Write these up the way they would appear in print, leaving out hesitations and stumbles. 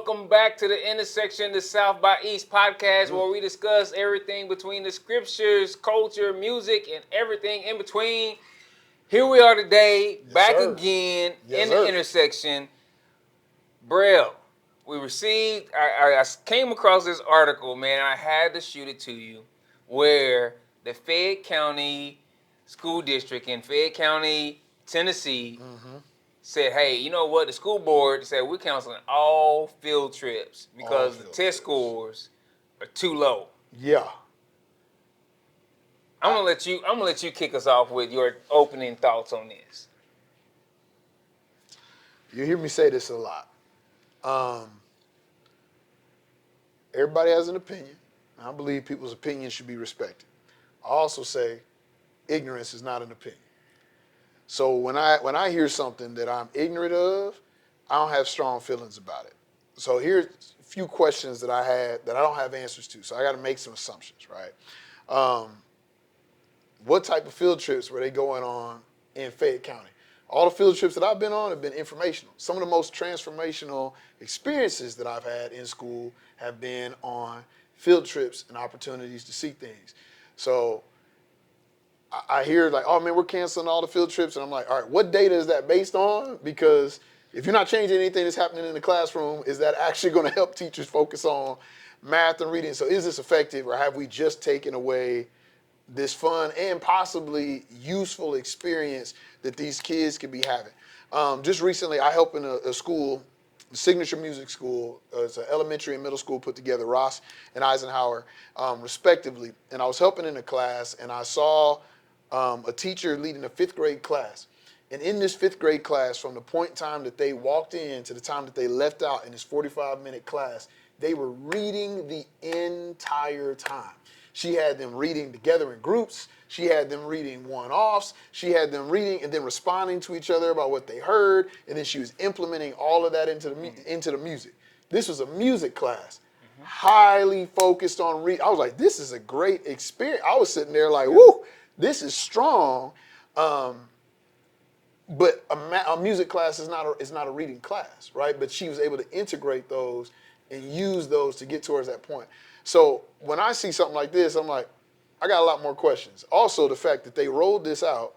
welcome back to the Intersection, the South by East podcast, where we discuss everything between the scriptures, culture, music, and everything in between. Here we are today, back again in the Intersection. Brail, we received, I came across this article, man, I had to shoot it to you, where the Fayette County School District in Fayette County, Tennessee, said, hey, you know what? The school board said we're canceling all field trips because the test scores are too low. Yeah. I'm gonna let you kick us off with your opening thoughts on this. You hear me say this a lot. Everybody has an opinion. I believe people's opinions should be respected. I also say ignorance is not an opinion. So when I hear something that I'm ignorant of, I don't have strong feelings about it. So here's a few questions that I had that I don't have answers to. So I got to make some assumptions, right? What type of field trips were they going on in Fayette County? All the field trips that I've been on have been informational. Some of the most transformational experiences that I've had in school have been on field trips and opportunities to see things. So I hear like, oh man, we're canceling all the field trips. And I'm like, all right, what data is that based on? Because if you're not changing anything that's happening in the classroom, is that actually going to help teachers focus on math and reading? So is this effective, or have we just taken away this fun and possibly useful experience that these kids could be having? Just recently, I helped in a school, the Signature Music School. It's an elementary and middle school put together, Ross and Eisenhower, respectively. And I was helping in a class, and I saw a teacher leading a fifth grade class. And in this fifth grade class, from the point in time that they walked in to the time that they left out in this 45-minute class, they were reading the entire time. She had them reading together in groups. She had them reading one-offs. She had them reading and then responding to each other about what they heard. And then she was implementing all of that into the music. This was a music class, highly focused on reading. I was like, this is a great experience. I was sitting there like, woo, this is strong. But a music class is not a reading class, right? But she was able to integrate those and use those to get towards that point. So when I see something like this, I'm like, I got a lot more questions. Also, the fact that they rolled this out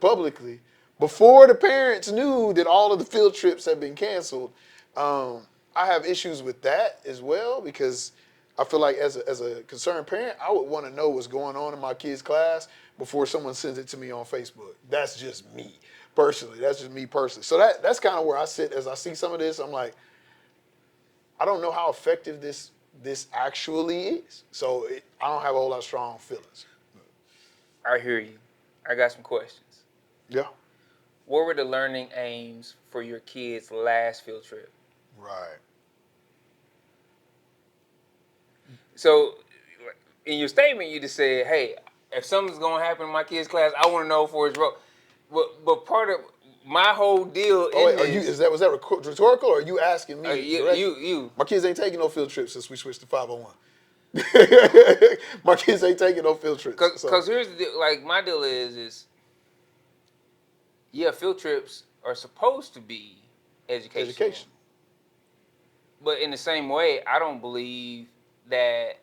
publicly before the parents knew that all of the field trips had been canceled, I have issues with that as well, because I feel like as a concerned parent, I would want to know what's going on in my kid's class before someone sends it to me on Facebook. That's just me personally. So that's kind of where I sit as I see some of this. I'm like, I don't know how effective this actually is. So I don't have a whole lot of strong feelings. I hear you. I got some questions. Yeah. What were the learning aims for your kids' last field trip? Right. So in your statement, you just said, hey, if something's going to happen in my kid's class, I want to know before it's wrong. But part of my whole deal was that rhetorical, or are you asking me? You. My kids ain't taking no field trips since we switched to 501. My kids ain't taking no field trips. Because here's the deal. Like, my deal is field trips are supposed to be educational. But in the same way, I don't believe that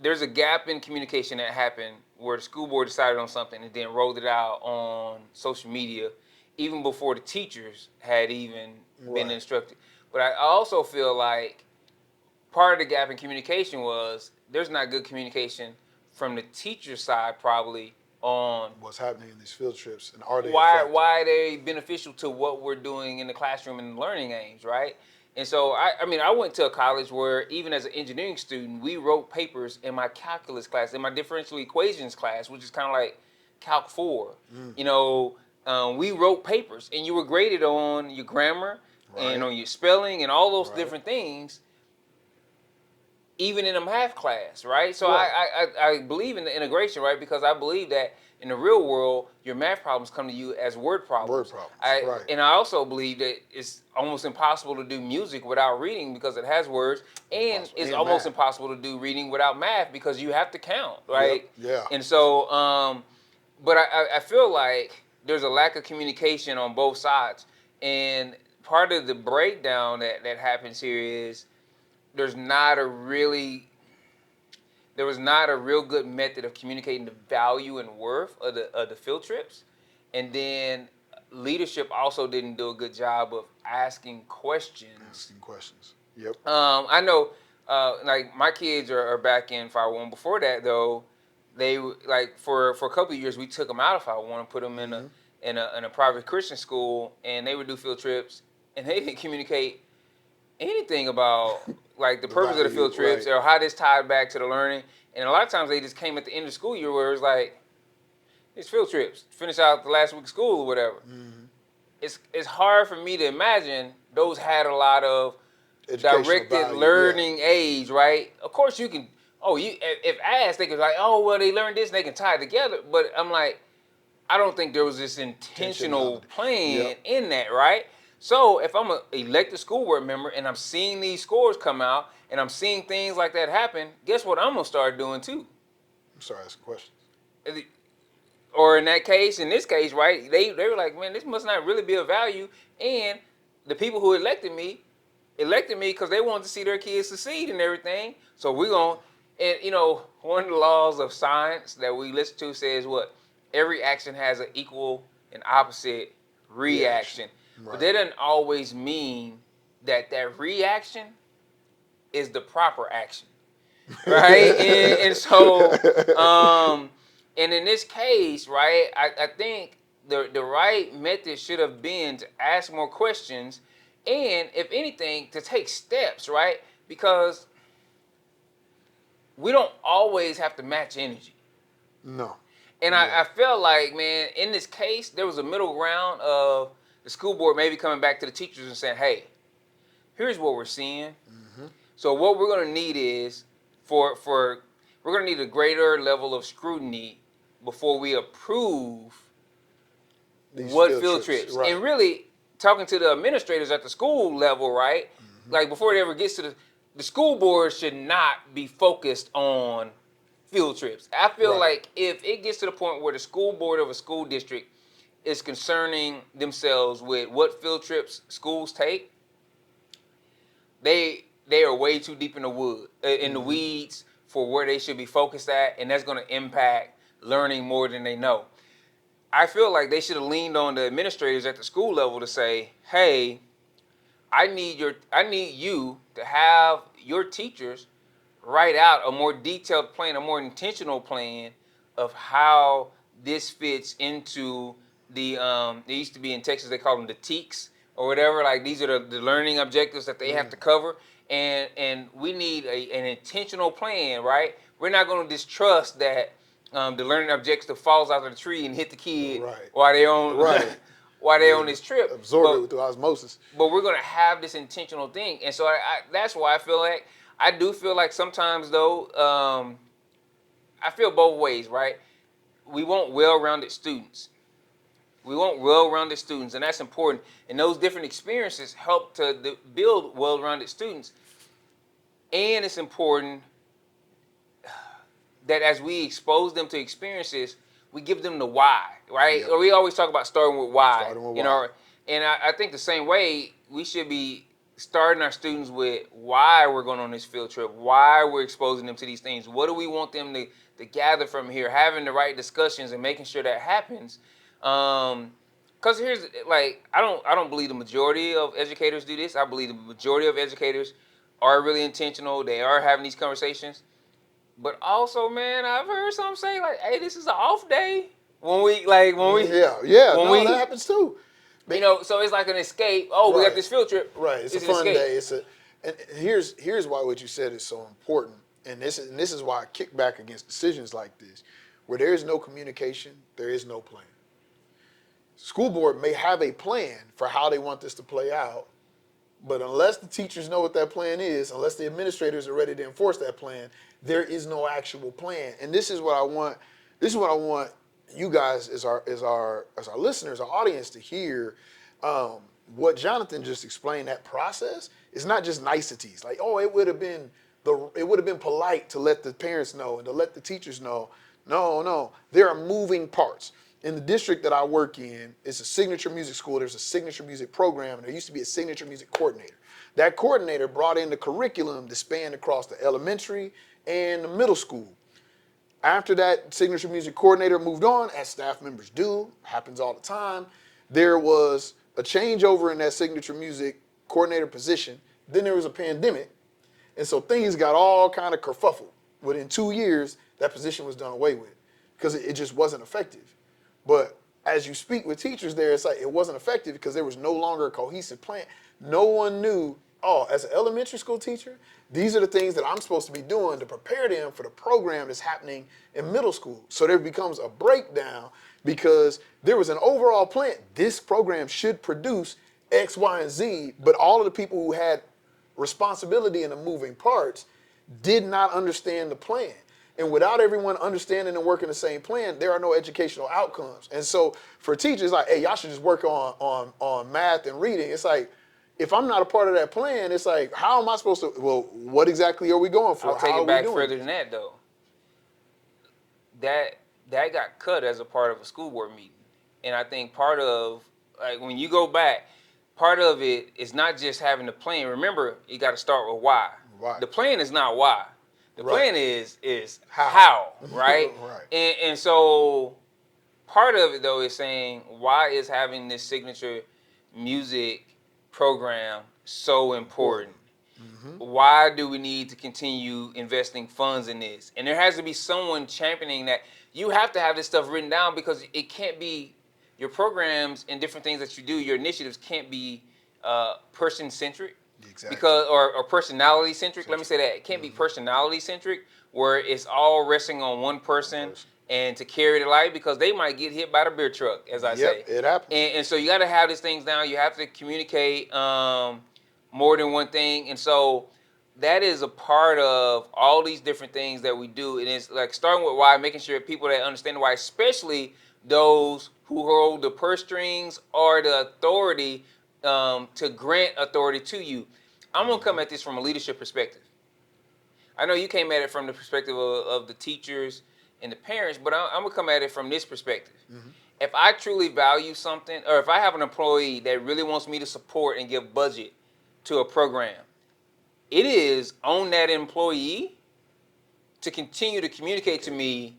there's a gap in communication that happened where the school board decided on something and then rolled it out on social media even before the teachers had even been instructed. But I also feel like part of the gap in communication was there's not good communication from the teacher side probably on what's happening in these field trips and are they why are they beneficial to what we're doing in the classroom and learning aims, right? And so, I went to a college where even as an engineering student, we wrote papers in my calculus class, in my differential equations class, which is kind of like Calc 4. We wrote papers, and you were graded on your grammar and on your spelling and all those different things, even in a math class, right? So I believe in the integration, right? Because I believe that in the real world, your math problems come to you as word problems. And I also believe that it's almost impossible to do music without reading because it has words, and it's almost impossible to do reading without math because you have to count, right? Yeah. And so, but I feel like there's a lack of communication on both sides. And part of the breakdown that happens here is there was not a real good method of communicating the value and worth of the field trips, and then leadership also didn't do a good job of asking questions. Yep. I know, like my kids are back in 501. Before that, though, they like for a couple of years we took them out of 501 and put them in a private Christian school, and they would do field trips, and they didn't communicate anything about like the purpose value, of the field trips, or how this tied back to the learning. And a lot of times they just came at the end of the school year where it was like, it's field trips, finish out the last week of school or whatever. It's hard for me to imagine those had a lot of directed value, learning aids, right? Of course you can. If asked, they could like, oh well, they learned this and they can tie it together. But I'm like, I don't think there was this intentional plan in that, right? So if I'm an elected school board member and I'm seeing these scores come out and I'm seeing things like that happen, guess what I'm gonna start doing too? I'm sorry, asking questions. Or in this case, right? They were like, man, this must not really be of value. And the people who elected me because they wanted to see their kids succeed and everything. So we're going, and one of the laws of science that we listen to says what? Every action has an equal and opposite reaction. Right. But that doesn't always mean that reaction is the proper action, right? and so, and in this case, right, I think the right method should have been to ask more questions, and if anything, to take steps, right? Because we don't always have to match energy. No. And I felt like, man, in this case, there was a middle ground of the school board maybe coming back to the teachers and saying, hey, here's what we're seeing. So what we're going to need is we're going to need a greater level of scrutiny before we approve these field trips. Right. And really talking to the administrators at the school level, right? Like before it ever gets to the school board should not be focused on field trips. I feel like if it gets to the point where the school board of a school district is concerning themselves with what field trips schools take, they are way too deep in the weeds for where they should be focused at, and that's going to impact learning more than they know. I feel like they should have leaned on the administrators at the school level to say, hey, I need you to have your teachers write out a more detailed plan, a more intentional plan of how this fits into they used to be in Texas, they call them the TEKS or whatever. Like these are the learning objectives that they have to cover. And we need an intentional plan, right? We're not going to distrust that the learning objective falls out of the tree and hit the kid while they're on on this trip. Absorb it through osmosis. But we're going to have this intentional thing. And so that's why I do feel like sometimes, though, I feel both ways, right? We want well-rounded students. And that's important. And those different experiences help to build well-rounded students. And it's important that as we expose them to experiences, we give them the why, right? Yep. We always talk about starting with why. And I think the same way we should be starting our students with why we're going on this field trip, why we're exposing them to these things. What do we want them to gather from here? Having the right discussions and making sure that happens. Because here's I don't believe the majority of educators do this. I believe the majority of educators are really intentional. They are having these conversations. But also, man, I've heard some say like, "Hey, this is an off day." That happens too. So it's like an escape. Oh, we got this field trip. Right, it's a fun day. And here's why what you said is so important. And this is why I kick back against decisions like this, where there is no communication, there is no plan. School board may have a plan for how they want this to play out, but unless the teachers know what that plan is, unless the administrators are ready to enforce that plan, there is no actual plan. And this is what I want. This is what I want you guys as our listeners, our audience, to hear. What Johnathan just explained, that process is not just niceties. Like, oh, it would have been polite to let the parents know and to let the teachers know. No, there are moving parts. In the district that I work in, it's a signature music school. There's a signature music program, and there used to be a signature music coordinator. That coordinator brought in the curriculum that spanned across the elementary and the middle school. After that signature music coordinator moved on, as staff members do, happens all the time, there was a changeover in that signature music coordinator position. Then there was a pandemic, and so things got all kind of kerfuffled. Within 2 years, that position was done away with because it just wasn't effective. But as you speak with teachers there, it's like it wasn't effective because there was no longer a cohesive plan. No one knew, oh, as an elementary school teacher, these are the things that I'm supposed to be doing to prepare them for the program that's happening in middle school. So there becomes a breakdown because there was an overall plan. This program should produce X, Y, and Z, but all of the people who had responsibility in the moving parts did not understand the plan. And without everyone understanding and working the same plan, there are no educational outcomes. And so for teachers, like, hey, y'all should just work on math and reading. It's like, if I'm not a part of that plan, it's like, how am I supposed to, well, what exactly are we going for? I'll take it back further than that, though. That got cut as a part of a school board meeting. And I think part of, like, when you go back, part of it is not just having a plan. Remember, you got to start with why. Right. The plan is not why. The Right. plan is how, right? Right. And so part of it, though, is saying, why is having this signature music program so important? Mm-hmm. Why do we need to continue investing funds in this? And there has to be someone championing that. You have to have this stuff written down because it can't be, your programs and different things that you do, your initiatives can't be person-centric. Exactly. Because or personality centric. Let me say that it can't be personality centric, where it's all resting on one person and to carry the light, because they might get hit by the beer truck, as I say. It happens. And so you got to have these things down. You have to communicate more than one thing, and so that is a part of all these different things that we do. And it's like starting with why, making sure people that understand why, especially those who hold the purse strings or the authority to grant authority to you. I'm going to come at this from a leadership perspective. I know you came at it from the perspective of the teachers and the parents, but I'm going to come at it from this perspective. Mm-hmm. If I truly value something, or if I have an employee that really wants me to support and give budget to a program, it is on that employee to continue to communicate to me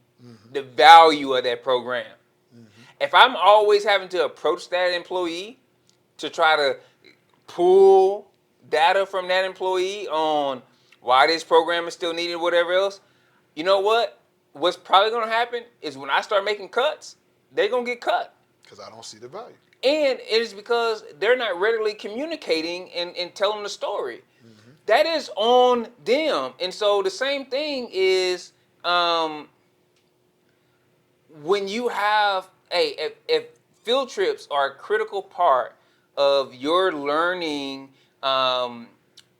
the value of that program. Mm-hmm. If I'm always having to approach that employee to try to pull data from that employee on why this program is still needed, whatever else, you know what? What's probably going to happen is when I start making cuts, they're going to get cut. Because I don't see the value. And it is because they're not readily communicating and telling the story. Mm-hmm. That is on them. And so the same thing is when you have, if field trips are a critical part of your learning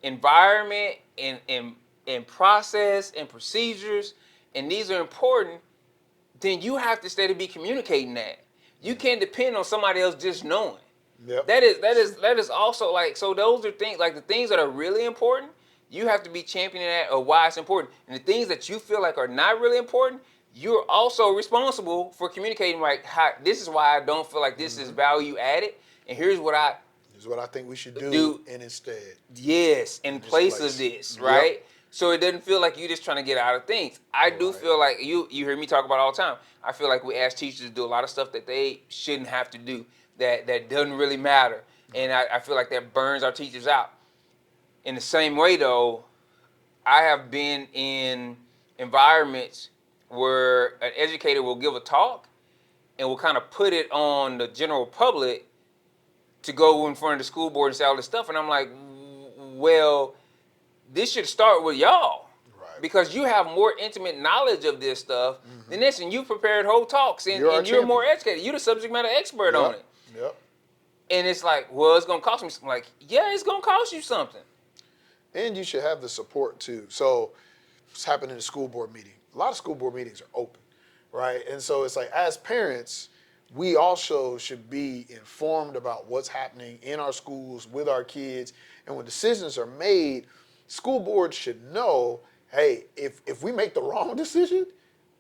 environment and process and procedures, and these are important, then you have to stay to be communicating that. You can't depend on somebody else just knowing. Yep. That is also like, so those are things, like the things that are really important, you have to be championing that or why it's important. And the things that you feel like are not really important, you're also responsible for communicating, like, how, this is why I don't feel like this is value added, and here's what I think we should do and instead. Yes, in place of this, right? Yep. So it doesn't feel like you're just trying to get out of things. I do feel like, you hear me talk about it all the time, I feel like we ask teachers to do a lot of stuff that they shouldn't have to do, that doesn't really matter. And I feel like that burns our teachers out. In the same way, though, I have been in environments where an educator will give a talk and will kind of put it on the general public to go in front of the school board and say all this stuff. And I'm like, well, this should start with y'all. Right. Because you have more intimate knowledge of this stuff than this, and you prepared whole talks, and you're more educated. You're the subject matter expert on it. Yep. And it's like, well, it's going to cost me something. Like, yeah, it's going to cost you something. And you should have the support, too. So what's happened in a school board meeting? A lot of school board meetings are open, right? And so it's like, as parents, we also should be informed about what's happening in our schools with our kids. And when decisions are made, school boards should know, hey, if we make the wrong decision,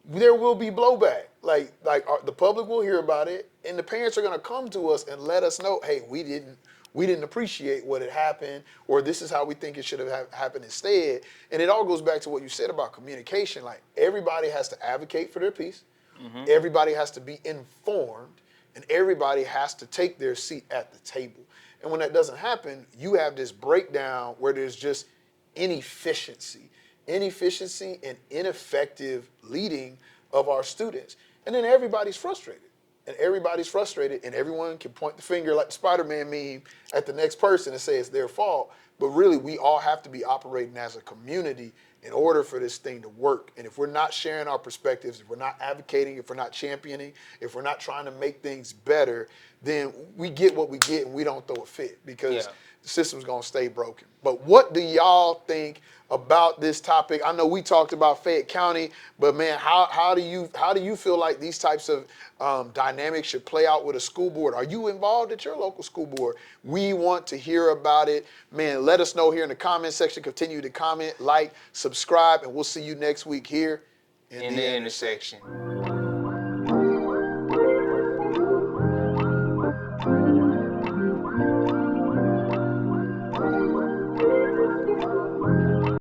there will be blowback. Like the public will hear about it, and the parents are going to come to us and let us know, hey, we didn't appreciate what had happened, or this is how we think it should have happened instead. And it all goes back to what you said about communication. Like, everybody has to advocate for their piece. Mm-hmm. Everybody has to be informed, and everybody has to take their seat at the table. And when that doesn't happen, you have this breakdown where there's just inefficiency and ineffective leading of our students. And then everybody's frustrated. And everyone can point the finger like the Spider-Man meme at the next person and say it's their fault. But really, we all have to be operating as a community in order for this thing to work. And if we're not sharing our perspectives, if we're not advocating, if we're not championing, if we're not trying to make things better, then we get what we get and we don't throw a fit, because the system's going to stay broken. But what do y'all think about this topic? I know we talked about Fayette County, but man, how do you feel like these types of dynamics should play out with a school board? Are you involved at your local school board? We want to hear about it. Man, let us know here in the comment section. Continue to comment, like, subscribe, and we'll see you next week here in the intersection.